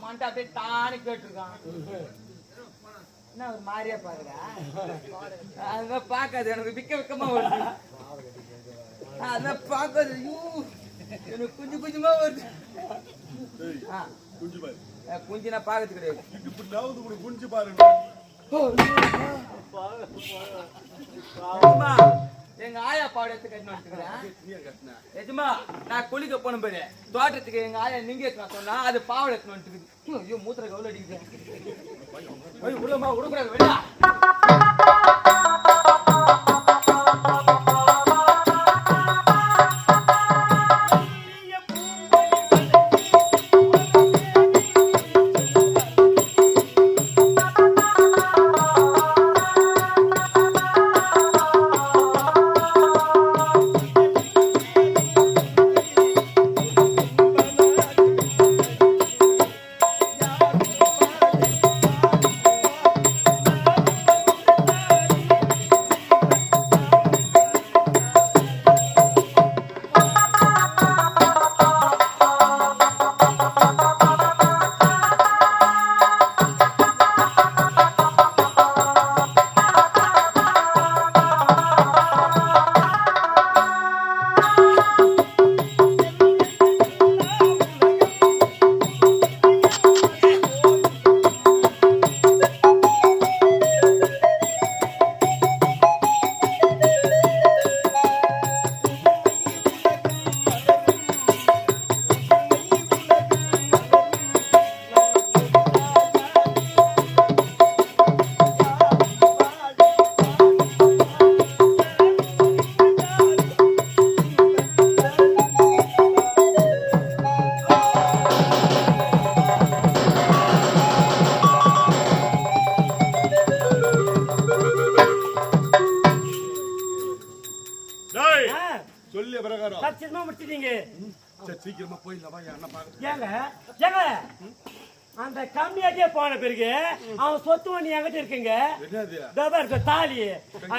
வந்துட்டு அப்படியே தானே கேட்டுருக்கான். என்ன ஒரு மாதிரியா பாருடா, அதான் பார்க்காது எனக்கு விக்கமா வருது. அதான் பார்க்காது எனக்கு கொஞ்சம் கொஞ்சமா வருது. குஞ்சுனா பாக்கிறது கிடையாது. குஞ்சு பாருங்க. எங்க ஆயா பாவடை எடுத்து கட்டினு வந்துக்கிறேன். எஜமா நான் குளிக்க போன பாரு தோட்டத்துக்கு எங்க ஆயா நீங்க சொன்னா அது பாவடை எடுத்து வந்துட்டு. ஐயோ மூத்திர கவுல அடிக்குது. உள்ளமா விடக்கூடாது வெளியா. சீக்கிரமா போயிடலாம். அந்த கம்மியாட்டே போன பிறகு அவன் சொத்து ஒண்ணு என்கிட்ட இருக்குங்க. இருக்க தாலி.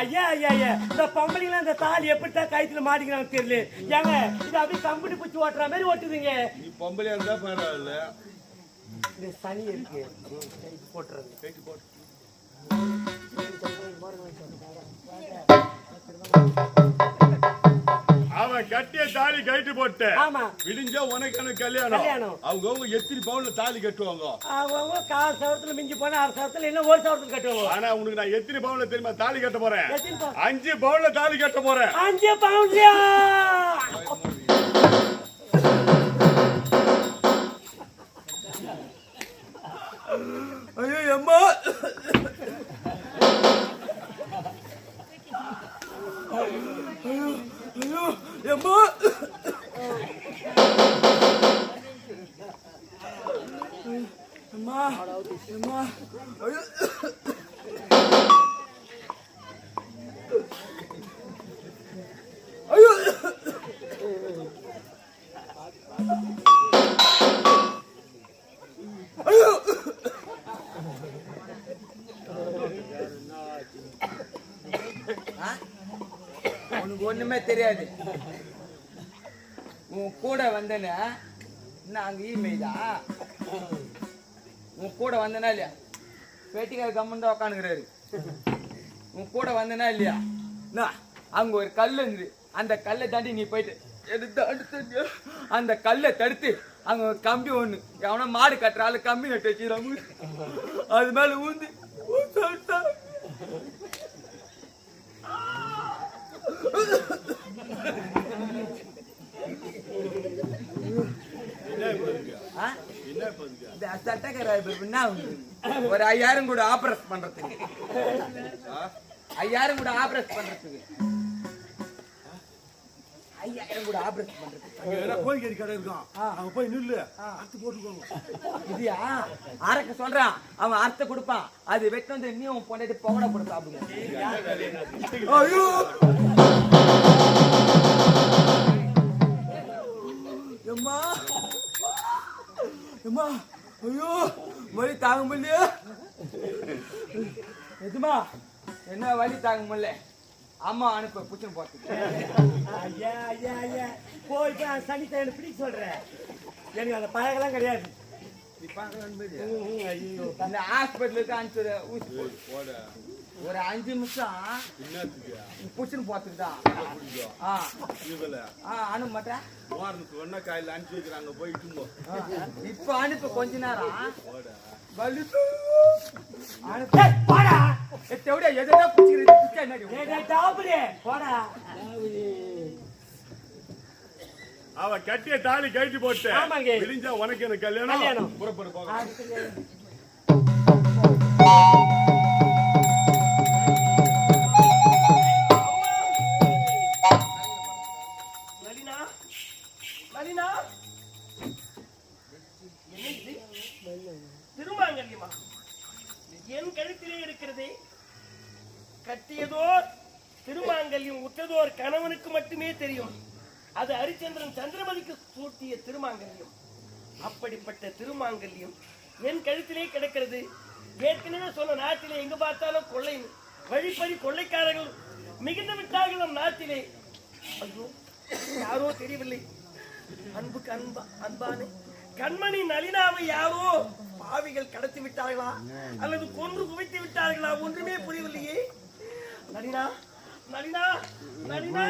ஐயா ஐயா ஐயா இந்த பொம்பளைங்க அந்த தாலி எப்படித்தான் கைத்துல மாட்டிக்கிறாங்க தெரியல. ஏங்க இது அப்படியே கம்பெனி பூச்சி ஓட்டுற மாதிரி ஓட்டுதுங்க. நீ பொம்பளையா இருந்தா பரவாயில்ல. இந்த சனி இருக்கு போட்டுறது கைக்கு போட்டு அவன் கட்டிய தாலி கட்டி போட்டு விடிஞ்சா உனக்கு கல்யாணம். அவங்க எத்தனை பவுன்ல தாலி கட்டுவாங்க? அவங்க 4 சவரத்துல மிஞ்சி போனா 6 சவரத்துல இல்ல 1 சவரத்துல கட்டுவாங்க. ஆனா உனக்கு நான் எத்தனை பவுன்ல தெரியுமா தாலி கட்ட போறேன்? 5 பவுன்ல தாலி கட்ட போறேன். 5 பவுன்லயா? ஐயோ அம்மா ஐயோ அம்மா அம்மா அம்மா ஐயோ ஐயோ ஐயோ உனக்கு ஒண்ணுமே தெரியாது. உன் கூட வந்தனா என்ன அங்க ஈமைதா? உன் கூட வந்தனா இல்லையா? பேட்டிக்கார கம்மன் தான் உட்காந்துக்கிறாரு. உன் கூட வந்தனா இல்லையா? அங்க ஒரு கல் இருந்து அந்த கல்லை தாண்டி நீ போயிட்டு எடுத்து அந்த கல்லை தடுத்து அங்க ஒரு கம்பி ஒண்ணு எவனா மாடு கட்டுறாள் கம்பி நட்டு வச்சுக்கிறாங்க. அது மேல ஊந்து ஒரு 5000 கூட ஆபரேட் பண்றதுக்கு 5000 கூட ஆபரேட் பண்றதுக்கு 5000 கூட ஆபரேட் பண்றதுக்கு கோழிக்கறி கடை இருக்கான். அங்க போய் நில்லு அறுத்து போட்டுக்கோங்க. இதுயா அரைக்க சொல்றான். அவன் அறுத்த கொடுப்பான். அது வெட்டு வந்து நீ உன் பொண்டாட்டி பகடா போட்டு சாப்பிடுங்க. ஐயோ அம்மா அம்மா ஐயோ வலி தாங்க முடியல. எதுமா என்ன வலி தாங்க முடியல? அம்மா அனுப்ப புச்சுன்னு போட்டு ஐயா ஐயா ஐயா போய் சனித்தை பிடிக்க சொல்றேன். எனக்கு அந்த பழகெல்லாம் கிடையாது. நீ பார்க்கலான்னு போயிடு. ஐயோ இந்த ஹாஸ்பிட்டலுக்கு அனுப்பிச்சு ஊசி போடு. போட ஒரு 5 நிமிஷம் என்னத்துக்கு புடிச்சுன்னு போத்துக்குதான். புரிஞ்சோ ஆ இவல அனுப்ப மாட்டேன். வாரத்துக்கு ஒன்னா காயில அனுப்பி வைக்கிறாங்க போயிட்டு போ. இப்ப அனுப்பு கொஞ்ச நேரம் போட வலித்து அனுப்பு போடா எத்தோட எதோ புடிச்சிருக்கு புடிச்சா என்னடி டேய் டாப்ரே போடா அவ கட்டிய தாலி கட்டி போட்டு ஆமாங்க. விடிஞ்சா உனக்கு எனக்கு கல்யாணம் புறப்படு போக. நளினா நளினா என்ன இது திருமாங்கல்யமா என் கழுத்திலே இருக்கிறதே கட்டியதோ திருமாங்கல்யம் உற்றதோர் கணவனுக்கு மட்டுமே தெரியும் அது ஹரிச்சந்திரன் சந்திரமதிக்கு சூட்டிய திருமாங்கல்யம் அப்படிப்பட்ட திருமாங்கல்யம் என் கழுத்திலே கிடக்கிறது ஏற்கனவே சொன்ன நாட்டிலே எங்கு பார்த்தாலும் கொள்ளை வழிப்பறி கொள்ளைக்காரர்கள் மிகுந்து விட்டார்கள் நம் நாட்டிலே ஐயோ யாரோ தெரியவில்லை அன்புக்கு அன்பானே கண்மணி நளினாவை யாரோ பாவிகள் கடத்தி விட்டார்களா அல்லது கொன்று குவித்து விட்டார்களா ஒன்றுமே புரியவில்லையே நளினா நளினா நளினா